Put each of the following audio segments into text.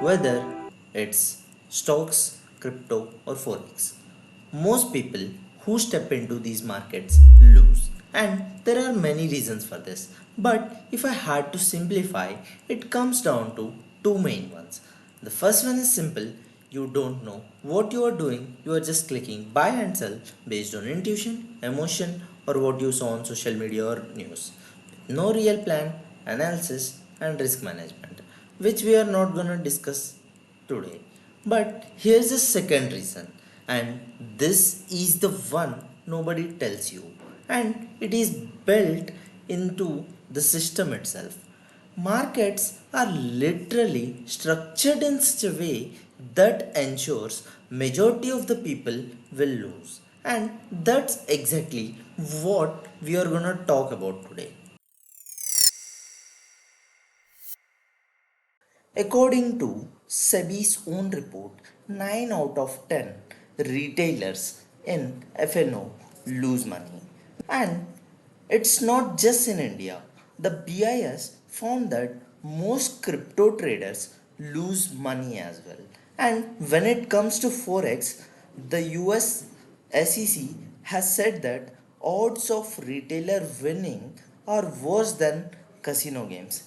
whether it's stocks, crypto, or forex. Most people who step into these markets lose, and there are many reasons for this. But if I had to simplify, it comes down to two main ones. The first one is simple: you don't know what you are doing, you are just clicking buy and sell based on intuition, emotion, or what you saw on social media or news. No real plan, analysis, and risk management, which we are not going to discuss today. But here's the second reason, and this is the one nobody tells you, and it is built into the system itself. Markets are literally structured in such a way that ensures majority of the people will lose. And that's exactly what we are going to talk about today. According to SEBI's own report, 9 out of 10 retailers in FNO lose money. And it's not just in India. The BIS found that most crypto traders lose money as well. And when it comes to Forex, the US SEC has said that odds of retailer winning are worse than casino games.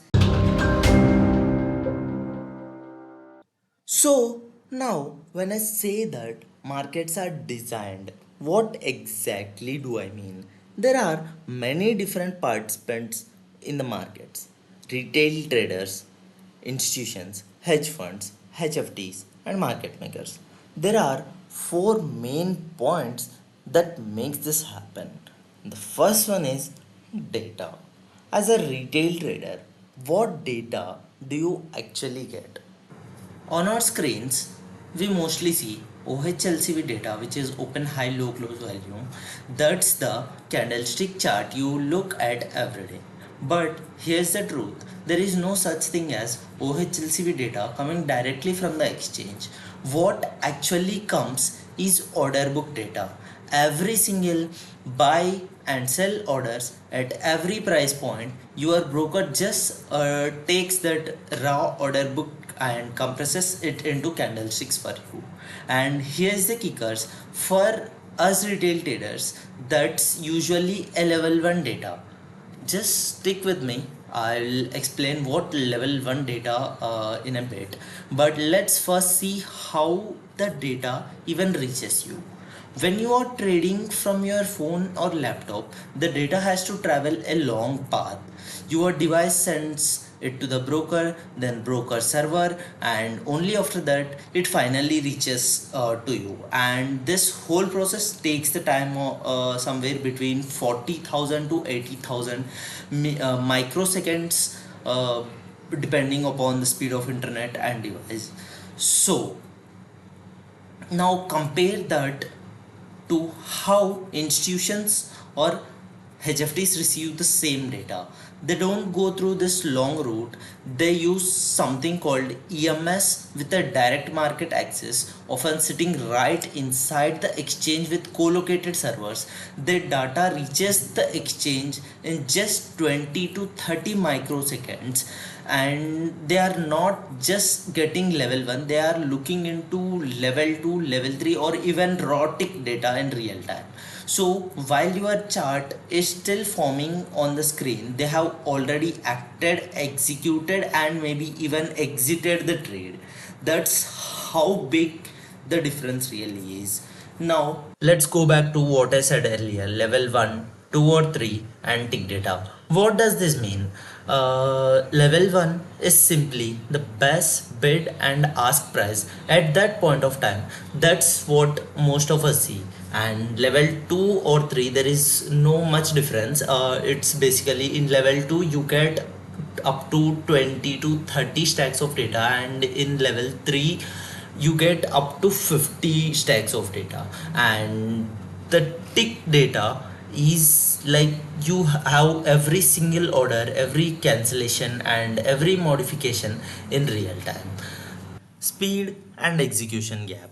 So now when I say that markets are designed, what exactly do I mean? There are many different participants in the markets: retail traders, institutions, hedge funds, HFTs, and market makers. There are four main points that makes this happen. The first one is data. As a retail trader, what data do you actually get? On our screens, we mostly see OHLCV data, which is open high low close volume. That's the candlestick chart you look at every day. But here's the truth: there is no such thing as OHLCV data coming directly from the exchange. What actually comes is order book data. Every single buy and sell orders at every price point, your broker just takes that raw order book and compresses it into candlesticks for you. And here's the kickers: for us retail traders, that's usually a level 1 data. Just stick with me. I'll explain what level 1 data in a bit. But let's first see how the data even reaches you. When you are trading from your phone or laptop, the data has to travel a long path. Your device sends it to the broker, then broker server, and only after that it finally reaches to you. And this whole process takes the time somewhere between 40,000 to 80,000 microseconds, depending upon the speed of internet and device. So now compare that to how institutions or HFTs receive the same data. They don't go through this long route. They use something called EMS with a direct market access, often sitting right inside the exchange with co-located servers. Their data reaches the exchange in just 20 to 30 microseconds, and they are not just getting level 1, they are looking into level 2, level 3, or even raw tick data in real time. So while your chart is still forming on the screen, they have already acted, executed, and maybe even exited the trade. That's how big the difference really is. Now let's go back to what I said earlier: level 1, 2, or 3, and tick data. What does this mean? Level 1 is simply the best bid and ask price at that point of time. That's what most of us see. And level 2 or 3, there is no much difference. It's basically in level 2 you get up to 20 to 30 stacks of data, and in level 3 you get up to 50 stacks of data. And the tick data is like you have every single order, every cancellation, and every modification in real time. Speed and execution gap.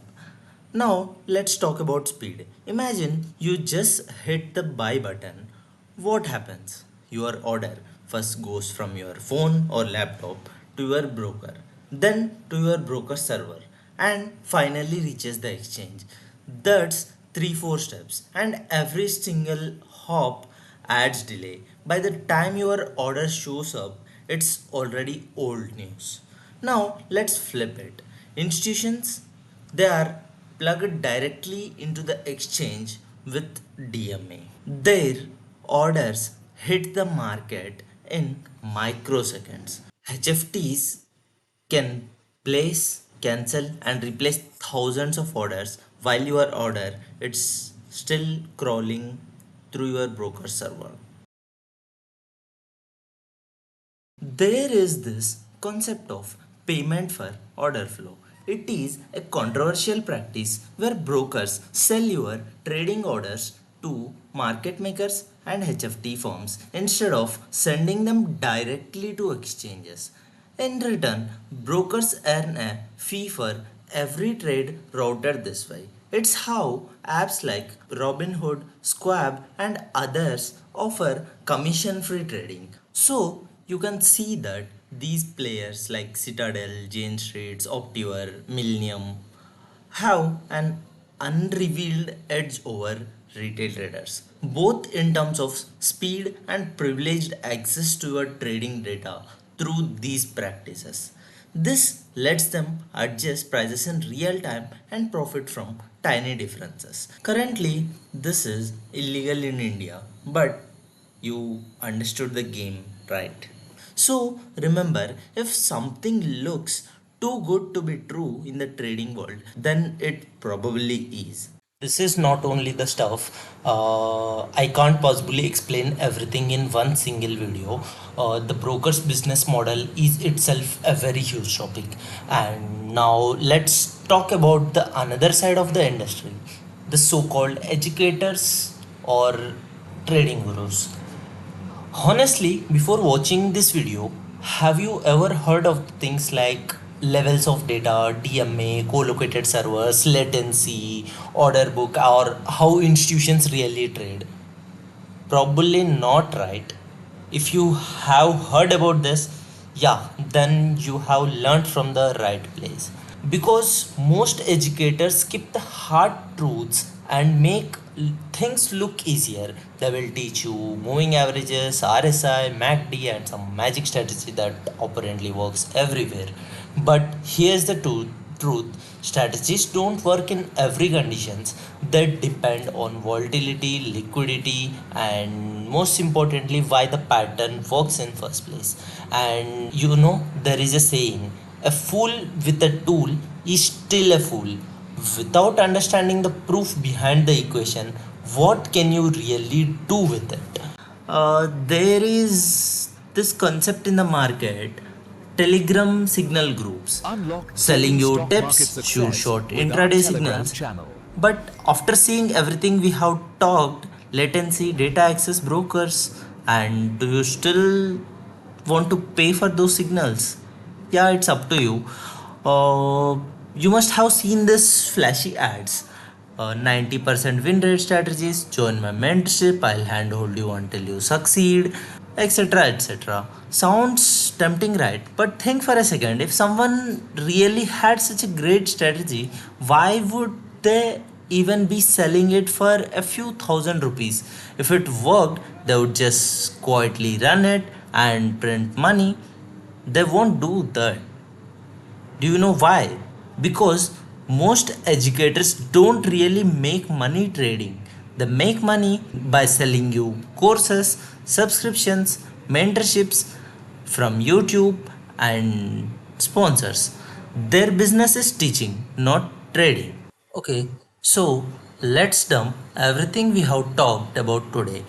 Now let's talk about speed. Imagine you just hit the buy button. What happens? Your order first goes from your phone or laptop to your broker. then to your broker server, and finally reaches the exchange. That's 3-4 steps, and every single hop adds delay. By the time your order shows up, it's already old news. Now let's flip it. Institutions, they are plugged directly into the exchange with DMA. Their orders hit the market in microseconds. HFTs can place, cancel, and replace thousands of orders while your order it's still crawling through your broker server. There is this concept of payment for order flow. It is a controversial practice where brokers sell your trading orders to market makers and HFT firms instead of sending them directly to exchanges. In return, brokers earn a fee for every trade routed this way. It's how apps like Robinhood, Squab, and others offer commission free trading. So, you can see that these players like Citadel, Jane Streets, Optiver, Millennium have an unrevealed edge over retail traders, both in terms of speed and privileged access to your trading data through these practices. This lets them adjust prices in real time and profit from tiny differences. Currently, this is illegal in India, but you understood the game, right? So remember, if something looks too good to be true in the trading world, then it probably is. This is not only the stuff. I can't possibly explain everything in one single video. The broker's business model is itself a very huge topic. And now let's talk about the another side of the industry, the so-called educators or trading gurus. Honestly, before watching this video, have you ever heard of things like levels of data, DMA, co-located servers, latency, order book, or how institutions really trade? Probably not, right? If you have heard about this, yeah, then you have learned from the right place. Because most educators skip the hard truths and make things look easier. They will teach you moving averages, RSI, MACD, and some magic strategy that apparently works everywhere. But here's the truth, strategies don't work in every conditions. They depend on volatility, liquidity, and most importantly why the pattern works in first place. And there is a saying, a fool with a tool is still a fool. Without understanding the proof behind the equation, what can you really do with it? There is this concept in the market, telegram signal groups, Unlock selling daily you stock market tips, sure success short with our intraday Telegram signals. channel. But after seeing everything we have talked, latency, data access, brokers, and do you still want to pay for those signals? Yeah, it's up to you. Uh, you must have seen this flashy ads. 90% win rate strategies, join my mentorship, I'll handhold you until you succeed, etc. etc. Sounds tempting, right? But think for a second, if someone really had such a great strategy, why would they even be selling it for a few thousand rupees? If it worked, they would just quietly run it and print money. They won't do that. Do you know why? Because most educators don't really make money trading. They make money by selling you courses, subscriptions, mentorships from YouTube and sponsors. Their business is teaching, not trading. Okay, so let's dump everything we have talked about today.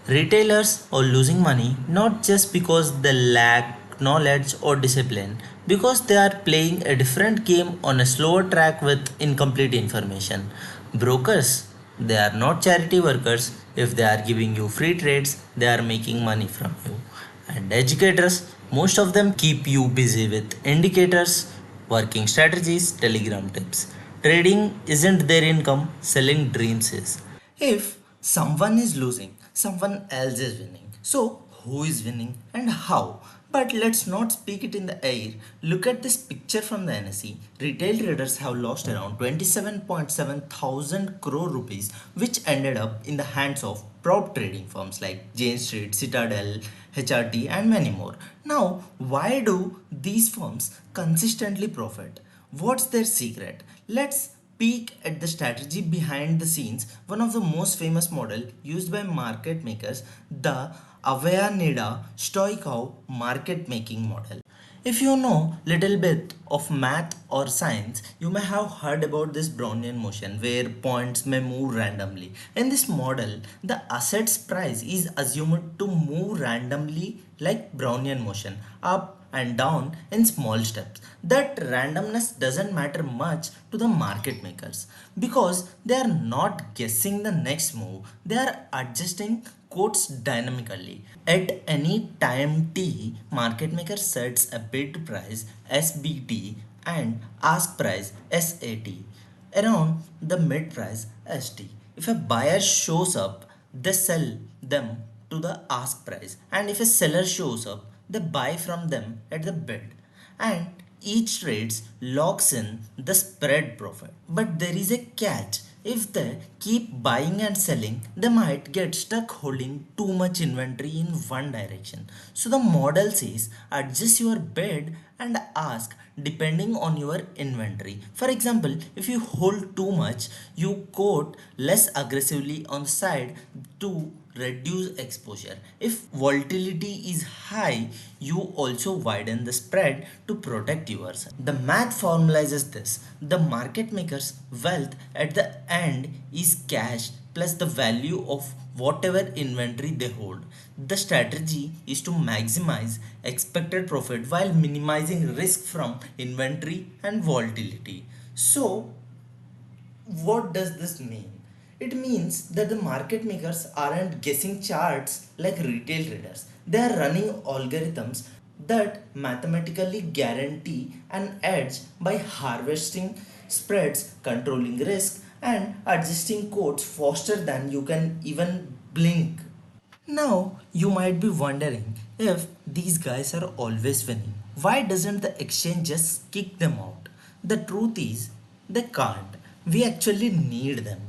Retailers are losing money not just because they lack knowledge or discipline, because they are playing a different game on a slower track with incomplete information. Brokers, they are not charity workers. If they are giving you free trades, they are making money from you. And educators, most of them keep you busy with indicators, working strategies, telegram tips. Trading isn't their income, selling dreams is. If someone is losing, someone else is winning. So, who is winning and how? But let's not speak it in the air. Look at this picture from the NSE. Retail traders have lost around 27.7 thousand crore rupees, which ended up in the hands of prop trading firms like Jane Street, Citadel, HRT, and many more. Now, why do these firms consistently profit? What's their secret? Let's peek at the strategy behind the scenes. One of the most famous model used by market makers, the Avellaneda Stoikov Market Making Model. If you know little bit of math or science, you may have heard about this Brownian motion where points may move randomly. In this model, the asset's price is assumed to move randomly like Brownian motion, up and down in small steps. That randomness doesn't matter much to the market makers because they are not guessing the next move, they are adjusting quotes dynamically. At any time t, market maker sets a bid price SBT and ask price SAT around the mid price ST. If a buyer shows up, they sell them to the ask price, and if a seller shows up, they buy from them at the bid, and each trades locks in the spread profit. But there is a catch. If they keep buying and selling, they might get stuck holding too much inventory in one direction. So the model says adjust your bid and ask depending on your inventory. For example, if you hold too much, you quote less aggressively on the side to reduce exposure. If volatility is high, you also widen the spread to protect yourself. The math formalizes this. The market maker's wealth at the end is cash plus the value of whatever inventory they hold. The strategy is to maximize expected profit while minimizing risk from inventory and volatility. So, what does this mean? It means that the market makers aren't guessing charts like retail traders. They are running algorithms that mathematically guarantee an edge by harvesting spreads, controlling risk, and adjusting quotes faster than you can even blink. Now, you might be wondering if these guys are always winning. Why doesn't the exchange just kick them out? The truth is, they can't. We actually need them.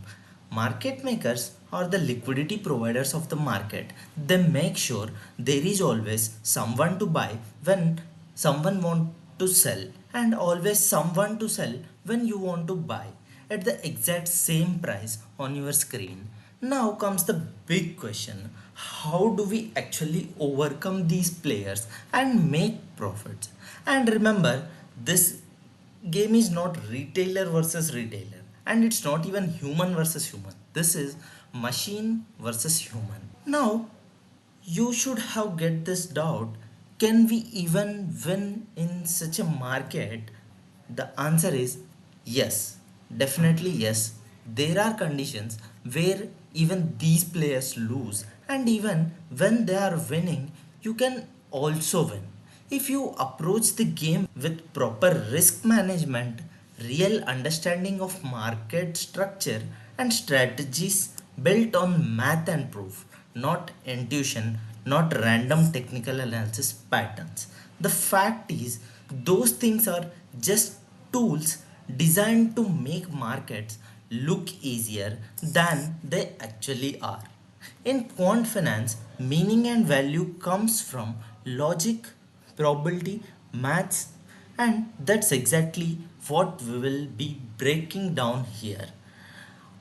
Market makers are the liquidity providers of the market. They make sure there is always someone to buy when someone wants to sell, and always someone to sell when you want to buy at the exact same price on your screen. Now comes the big question: how do we actually overcome these players and make profits? And remember, this game is not retailer versus retailer, and it's not even human versus human. This is machine versus human. Now, you should have get this doubt: can we even win in such a market? The answer is yes, definitely yes. There are conditions where even these players lose, and even when they are winning, you can also win. If you approach the game with proper risk management, real understanding of market structure, and strategies built on math and proof, not intuition, not random technical analysis patterns. The fact is, those things are just tools designed to make markets look easier than they actually are. In quant finance, meaning and value comes from logic, probability, maths, and that's exactly what we will be breaking down here.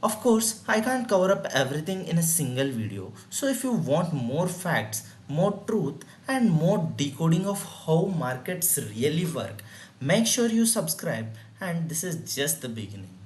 Of course, I can't cover up everything in a single video. So if you want more facts, more truth, and more decoding of how markets really work, make sure you subscribe, and this is just the beginning.